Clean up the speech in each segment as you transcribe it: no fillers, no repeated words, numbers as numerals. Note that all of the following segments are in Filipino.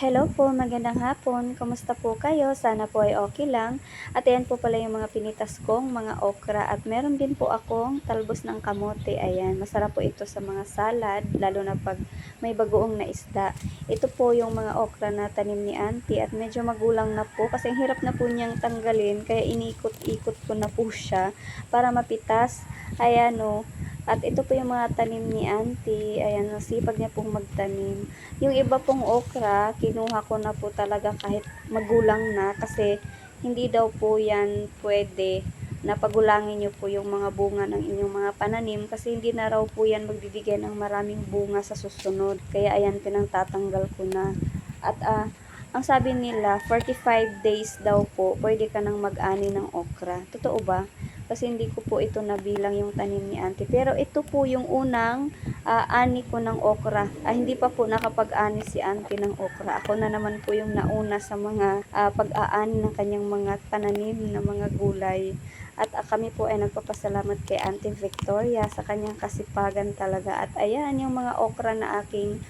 Hello po, magandang hapon. Kamusta po kayo? Sana po ay okay lang. At ayan po pala yung mga pinitas kong mga okra at meron din po akong talbos ng kamote. Ayan, masarap po ito sa mga salad, lalo na pag may bagoong na isda. Ito po yung mga okra na tanim ni Auntie at medyo magulang na po kasi ang hirap na po niyang tanggalin kaya inikot-ikot ko na po siya para mapitas. Ayan o. At ito po yung mga tanim ni Auntie. Ayan, sipag niya pong magtanim. Yung iba pong okra, kinuha ko na po talaga kahit magulang na kasi hindi daw po yan pwede na pagulangin nyo po yung mga bunga ng inyong mga pananim kasi hindi na raw po yan magbibigay ng maraming bunga sa susunod. Kaya ayan, pinangtatanggal ko na. At ang sabi nila, 45 days daw po, pwede ka nang mag-ani ng okra. Totoo ba? Kasi hindi ko po ito nabilang yung tanim ni Auntie. Pero ito po yung unang ani ko ng okra. Hindi pa po nakapag-ani si Auntie ng okra. Ako na naman po yung nauna sa mga pag-aani ng kanyang mga pananim na mga gulay. At kami po ay nagpapasalamat kay Auntie Victoria sa kanyang kasipagan talaga. At ayan yung mga okra na aking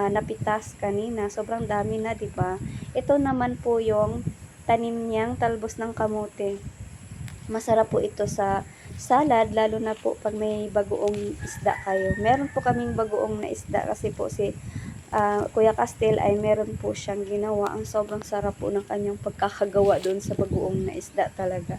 napitas kanina. Sobrang dami na, 'di ba? Ito naman po yung tanim niyang talbos ng kamote. Masarap po ito sa salad, lalo na po pag may bagoong isda kayo. Meron po kaming bagoong na isda kasi po si Kuya Castel ay meron po siyang ginawa. Ang sobrang sarap po ng kanyang pagkakagawa doon sa bagoong na isda talaga.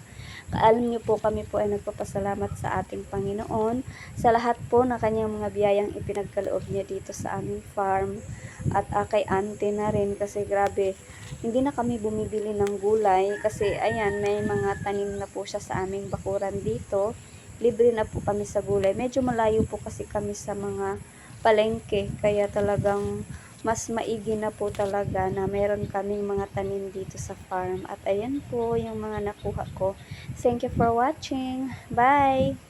Alam niyo po, kami po ay nagpapasalamat sa ating Panginoon sa lahat po na kanyang mga biyayang ipinagkaloob niya dito sa aming farm at kay Auntie na rin kasi grabe, hindi na kami bumibili ng gulay kasi ayan, may mga tanim na po siya sa aming bakuran dito. Libre na po kami sa gulay. Medyo malayo po kasi kami sa mga palengke kaya talagang mas maigi na po talaga na meron kaming mga tanim dito sa farm. At ayan po yung mga nakuha ko. Thank you for watching. Bye!